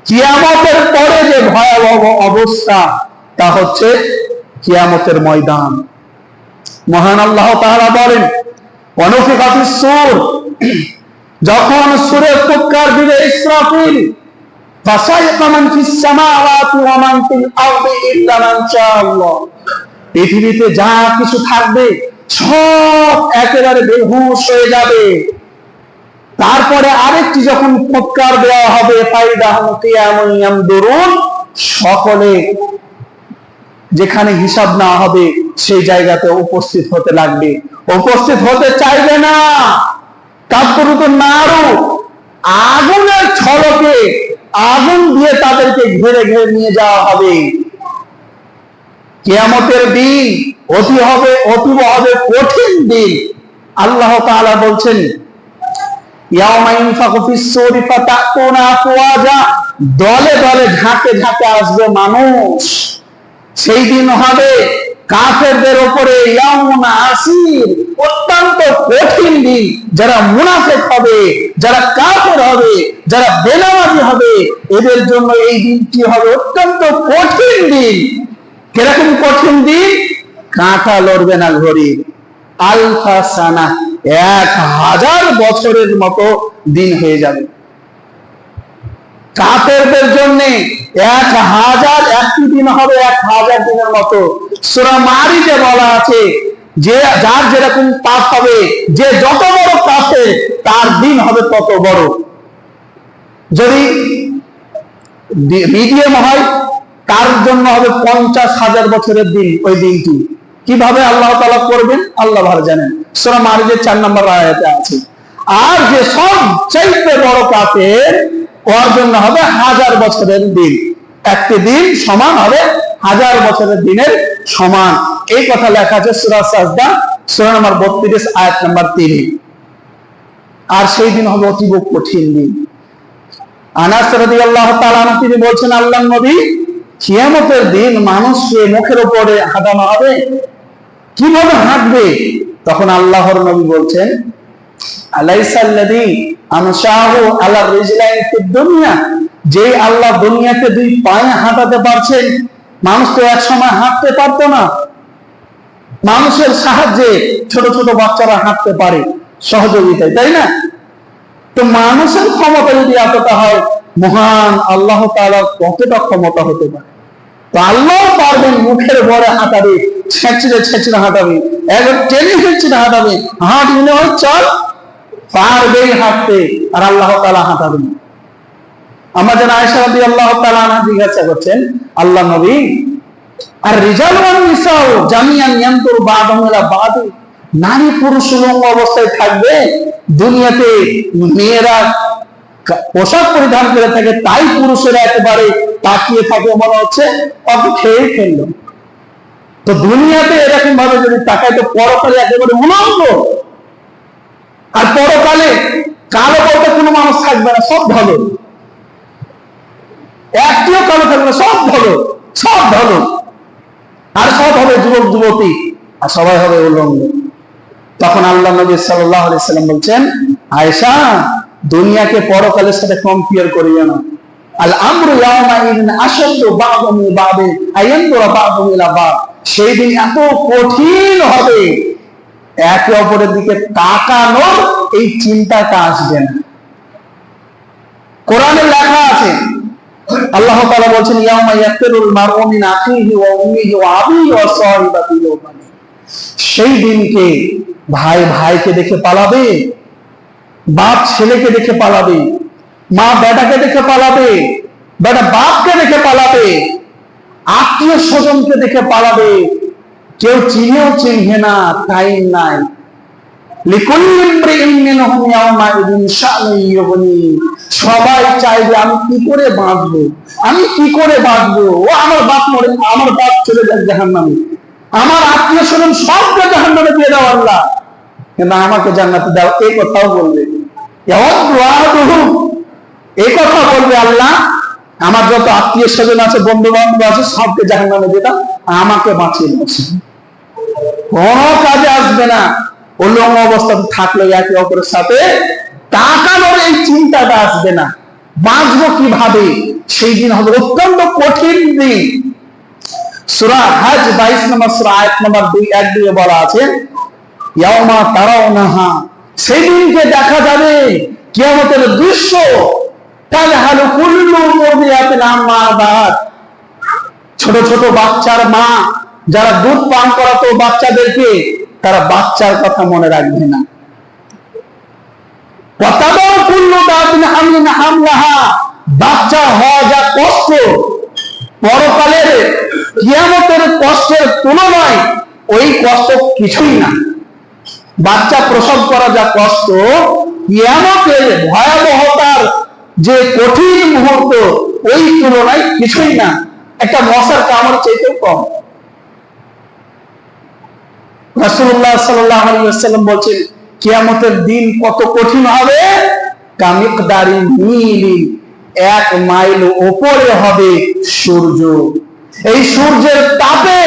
কিয়ামতের পরে যে ভয়াবহ অবস্থা তা হচ্ছে কিয়ামতের ময়দান। মহান আল্লাহ তাআলা বলেন, ওয়ানুফিখা ফিস সূর, যখন সূরে ফুৎকার দিবে ইসরাফিল, ফাসাইকা মান ফিস সামাওয়াতি ওয়া মান ফিল আরদি ইল্লা মান শাআল্লাহ, পৃথিবীতে যা কিছু থাকবে সব একেবারে বেহুশ হয়ে যাবে। তারপরে আরেকটি যখন ফুৎকার দেওয়া হবে, ফাইদাহুম কিয়ামুন ইয়ামদুরুন, সকলে যেখানে হিসাব না হবে সেই জায়গাতে উপস্থিত হতে লাগবে, উপস্থিত হতে চাইবে না। কাফরুত নারু, আগুনের ঝলকে আগুন দিয়ে তাদেরকে ঘিরে ঘিরে নিয়ে যাওয়া হবে। কিয়ামতের দিন অতীব হবে কঠিন দিন। আল্লাহ তাআলা বলছেন, ইয়াউমা ইনফাকু ফিস সূরি ফাতাকুনা আফওয়াজা, দলে দলে ঝাঁকে ঝাঁকে আসবে মানুষ। সেই দিন হবে কাফেরদের উপরে ইয়াউমুন আসির, অত্যন্ত কঠিন দিন। যারা মুনাফিক হবে, যারা কাফের হবে, যারা বেনামাজি হবে, এদের জন্য এই দিনটি হবে অত্যন্ত কঠিন দিন। কিরকম কঠিন দিন? কাঁটা লড়বে না ঘড়ি। আলফা সানা, 1000 বছরের মতো দিন হয়ে যাবে কাফেরদের জন্য। 1000 একটি দিন হবে 1000 দিনের মতো। সূরা মারিজে বলা আছে, যে যার যেরকম পাপ হবে, যে যত বড় কাফের তার দিন হবে তত বড়। যদি মিডিয়াম হয় তার জন্য হবে 50,000 বছরের দিন। ওই দিনটি কিভাবে আল্লাহ তাআলা করবেন আল্লাহ ভালো জানেন। সূরা মারিজের 4 নম্বর আয়াতে আছে। আর যে সবচাইতে বড় কাফের, ওর জন্য হবে 1000 বছরের দিন। একটি দিন সমান হবে 1000 বছরের দিনের সমান। এই কথা লেখা আছে সূরা সাজদা সূরা নম্বর 32 আয়াত নম্বর 3। আর সেই দিন হবে অতীব কঠিন দিন। আনাস রাদিয়াল্লাহু তাআলা তিনি বলছেন, আল্লাহর নবী, কিয়ামতের দিন মানুষকে মুখের উপরে হাঁটানো হবে। কিভাবে হাঁটবে? তখন আল্লাহর নবী বলছেন, আলাইসাল্লাযী আমশাহু আলা রিজলাইনি ফিদ দুনিয়া, যে আল্লাহ দুনিয়াতে 2 পায়ে হাঁটাতে পারছেন। মানুষ তো এক সময় হাঁটতে পারতো না। মানুষের সাহায্যে ছোট ছোট বাচ্চারা হাঁটতে পারে, সহযোগিতায়, তাই না? তো মানুষের ক্ষমতা যদি এতটা হয়, মহান আল্লাহ তাআলার কতটা ক্ষমতা হতে পারে? তো আল্লাহ পারবেন মুখের ভরে হাঁটাবে, ছেঁচড়ে ছেঁচড়ে হাঁটাবে, একবার টেনে ছেঁচড়ে হাঁটাবে। হাঁট মনে হয় চল, পারবেই হাঁটতে, আর আল্লাহ তাআলা হাঁটাবেন। আমাদের আয়েশা রাদিয়াল্লাহু তাআলা আনহা জিজ্ঞাসা করছেন, আল্লাহ নবী, আর রিজাল ওয়ান নিসাও জামিয়ান ইয়ানতুরু বা'দুহুম ইলা বা'দ, নারী পুরুষ উলঙ্গ অবস্থায় থাকবে। দুনিয়াতে মেয়েরা পোশাক পরিধান করে থাকে, তাই পুরুষেরা একেবারে তাকিয়ে থাকে, মনে হচ্ছে কত খেয়ে ফেললো। তো দুনিয়াতে এরকম ভাবে যদি তাকায়, তো পরকালে একেবারে উলঙ্গ। আর পরকালে কালো বলতে কোনো মানুষ থাকবে না, সব ভালো। একটিও কালো থাকবে না, সব ভালো, সব ভালো। আর সব হবে যুবক যুবতী, আর সবাই হবে উলঙ্গ। তখন আল্লাহ নবী সাল্লাল্লাহু আলাইহি সাল্লাম বলছেন, আয়েশা, দুনিয়াকে পরকালের সাথে কম্পেয়ার করিও না। আল আমরু ইয়াওমা ইযিন আশাদ্দু বা'দুহুম লিবা'দিন আয়ানদুরা বা'দুহুম ইলা বা'দ, সেই দিন এত কঠিন হবে, একে অপরের দিকে তাকানোর এই চিন্তাটা আসবে না। কোরআনে লেখা আছে, আল্লাহ তাআলা বলছেন, ইয়াওমা ইয়াফিরুল মারউ মিন আখিহি ওয়া উম্মিহি ওয়া আবিহি ওয়া সাহিবাতিহি ওয়া বানিহি, সেই দিনকে ভাই ভাইকে দেখে পালাবে, বাপ ছেলেকে দেখে পালাবে, মা বেটাকে দেখে পালাবে, বেটা বাপকে দেখে পালাবে, আত্মীয় স্বজনকে দেখে পালাবে। কেউ চিনেও চিনবে না, টাইম নাই। লিকুল্লি ইমরিইন মিনহুম ইয়াওমা ইযিন শা'নুন ইউগনি, সবাই চাইবে আমি কি করে বাঁচবো, আমি কি করে বাঁচবো। ও আমার বাপ মরে, আমার বাপ চলে যাক জাহান্নামে, আমার আত্মীয় স্বজন সবকে জাহান্নামে দিয়ে দাও আল্লাহ, কিন্তু আমাকে জান্নাতে দাও। এই কথাও বলবে, এই কথা বলবে আল্লাহ, আমার যত আত্মীয় স্বজন আছে, বন্ধু বান্ধব আছে, সবকে জাহান্নামে দিয়ে দাও, আমাকে বাঁচিয়ে বসে। কোন কাজে আসবে না। উলঙ্গ অবস্থাতে থাকলে একে অপরের সাথে তাকানোর এই চিন্তাটা আসবে না। বাঁচবো কিভাবে, সেই দিন হবে অত্যন্ত কঠিন দিন। সূরা হজ 22 নম্বর সূরা আয়াত নম্বর 2 বলা আছে, ইয়াউমা তারাউনাহা, সেই দিনকে দেখা যাবে, কিয়ামতের দৃশ্য, তাযহালু কুল্লু মুরদিআতিন আম্মা আরদাআত, ছোট ছোট বাচ্চার মা যারা দুধ পান করাতো বাচ্চাদেরকে, তারা বাচ্চার কথা মনে রাখবে না। ওয়াতাদাউ কুল্লু দাতিন হামলিন হামলাহা, বাচ্চা হওয়া যা কষ্ট, পরকালের কিয়ামতের কষ্টের তুলনায় ওই কষ্ট কিছুই না। বাচ্চা প্রসব করা যা কষ্ট, কিয়ামতের ভয়াবহতার যে কঠিন মুহূর্ত, ওই তুলনায় কিছুই না, একটা মশার কামড় চাইতেও কম। রাসূলুল্লাহ সাল্লাল্লাহু আলাইহি ওয়াসাল্লাম বলেন, কিয়ামতের দিন কত কঠিন হবে, কামিকদারি মিলি, 1 মাইল উপরে হবে সূর্য। এই সূর্যের তাপে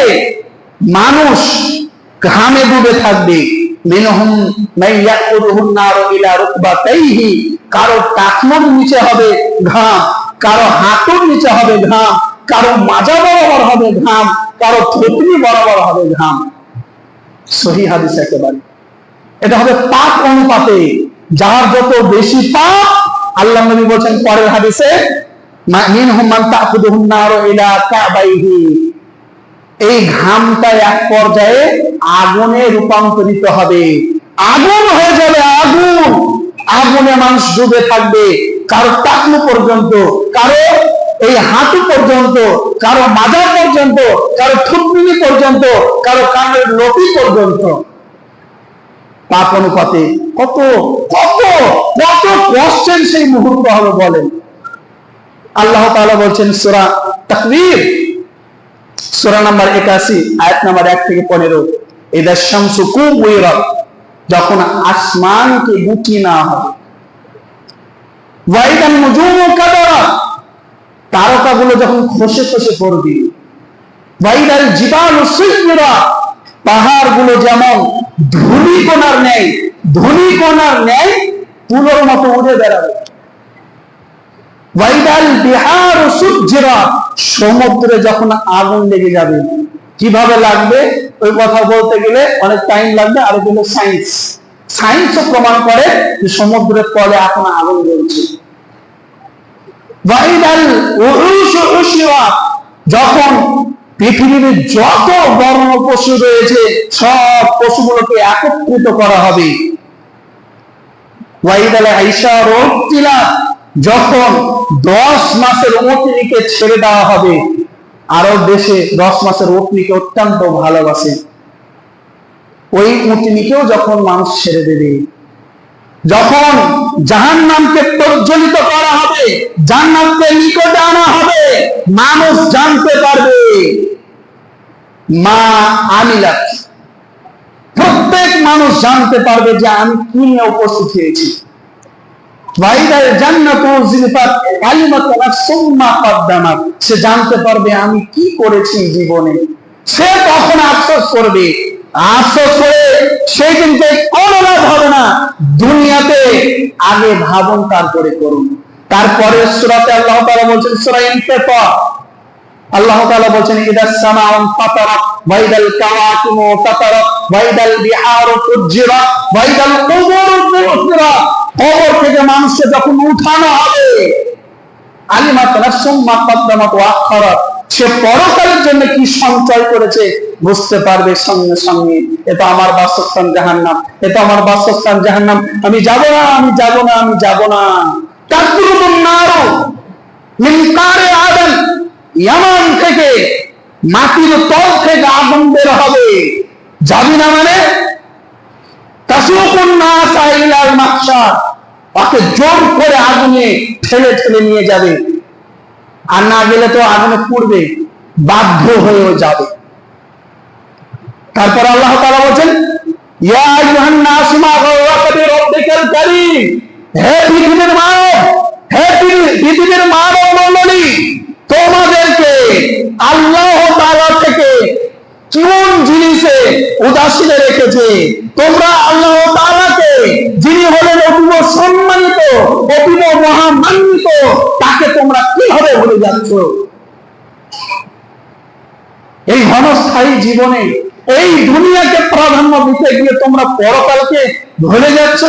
মানুষ ঘামে ডুবে থাকবে। মিনহুম মাইয়াকুরুহুন নারু ইলা রুকবাতাইহি, কারো টাকনোর নিচে হবে ঘাম, কারো হাঁটুর নিচে হবে ঘাম, কারো মাজা বরাবর হবে ঘাম, কারো থুতনি বরাবর হবে ঘাম। সহিহ হাদিস একেবারে। এটা হবে পাপ অনুপাতে, যার যত বেশি পাপ, আল্লাহ নবী বলেন পরের হাদিসে, মিনহুম মান তাকুদুহুন নারু ইলা কাবাইহি, এই ঘামটা এক পর্যায়ে আগুনে রূপান্তরিত হবে, আগুন হয়ে যাবে, আগুন, আগুনে মানুষ ডুবে থাকবে, কারো টাকনু পর্যন্ত, কারো এই হাঁটু পর্যন্ত, কারো মাজা পর্যন্ত, কারো থুতনি পর্যন্ত, কারো কানের লতি পর্যন্ত। পাপ অনুপাতে কত কত কত কষ্টের সেই মুহূর্ত হবে বলেন। আল্লাহ তাআলা বলছেন সূরা তাকবীর, সূরা নাম্বার 81 আয়াত নাম্বার 1 থেকে 15, ইদা শামসু কুবিরাত, যখন আসমানকে গুটিয়ে নেওয়া হবে, ওয়াইদান নুজুমু কাদারাত, তারকাগুলো যখন খসে খসে পড়বে, ওয়াইদাল জিবালু সুইরাত, পাহাড়গুলো যেমন ধূলিকণার ন্যায় তুলোর মতো উড়ে বেড়াবে, ওয়াইদাল বিহারু সুজ্জিরাত, সমুদ্রে যখন আগুন লেগে যাবে, কিভাবে লাগবে ওই কথা বলতে গেলে অনেক টাইম লাগবে, আর এগুলো সায়েন্সও প্রমাণ করে যে সমুদ্রের তলে এখন আগুন জ্বলছে। ওয়াইদাল উহুশু উশিরাত, যখন পৃথিবীর যত বর্ণ পশু রয়েছে সব পশুগুলোকে একত্রিত করা হবে। ওয়াইদাল আইশার উতিলাত, যখন 10 মাসের উটনীকে ছেড়ে দেওয়া হবে, আরব দেশে 10 মাসের উটনীকে অত্যন্ত ভালোবাসে, ওই উটনীকেও যখন মানুষ ছেড়ে দেবে, যখন জাহান্নামকে প্রজ্বলিত করা হবে, জান্নাতকে নিকটে আনা হবে, মানুষ জানতে পারবে মা আমিলাত, প্রত্যেক মানুষ জানতে পারবে যে আমি কি নিয়ে উপস্থিত হয়েছি। সে জানতে পারবে আমি কি করেছি জীবনে, সে তখন আফসোস করবে, আফসোস করে সেই দিনকে কোনো লাভ হবে না। দুনিয়াতে আগে ভাবুন, তারপরে করুন। তারপরে সূরাতে আল্লাহ তাআলা বলছেন, সূরা ইনফিতার, আল্লাহ তাআলা বলছেন, ইদাস সামাউন ফাতারাত ওয়াইদাল কাওয়াকিবু তাতারাত ওয়াইদাল বিহারু ফুজ্জিরাত ওয়াইদাল কুবুরু বু'থিরাত, কবর থেকে মানুষকে যখন উঠানো হবে, আলিমাত নাফসুম মা কদ্দামাত ওয়া আখারাত, সে পরকালের জন্য কি সঞ্চয় করেছে বুঝতে পারবে সঙ্গে সঙ্গে, এটা আমার বাসস্থান জাহান্নাম, এটা আমার বাসস্থান জাহান্নাম, আমি যাব না, আমি যাব না, আমি যাব না। তাকরুবুন নারু মিন কারে আদম, ইয়ামান থেকে, মাটির তল থেকে আগুন বের হবে। যাবি না মানে তাসুকুন নাস ইলাল মাহশার, ওকে জোর করে আগুনে ঠেলে ঠেলে নিয়ে যাবে, আর না গেলে তো আগুনে পুড়বে, বাধ্য হয়েও যাবে। তারপর আল্লাহ তাআলা বলেন, ইয়া আইয়ুহান নাস মা গাওয়াকা বিরাব্বিকাল কারীম, হে পৃথিবীর মানব, হে পৃথিবীর মানব মণ্ডলী, তোমাদেরকে আল্লাহ তাআলা থেকে কোন জিনিসে উদাসীন রেখেছে? তোমরা আল্লাহ তাআলাকে, যিনি হলেন অতীব সম্মানিত, অতীব মহামান্বিত, তাকে তোমরা কিভাবে ভুলে যাচ্ছ? এই ক্ষণস্থায়ী জীবনে এই দুনিয়াকে প্রাধান্য দিতে গিয়ে তোমরা পরকালকে ভুলে যাচ্ছ।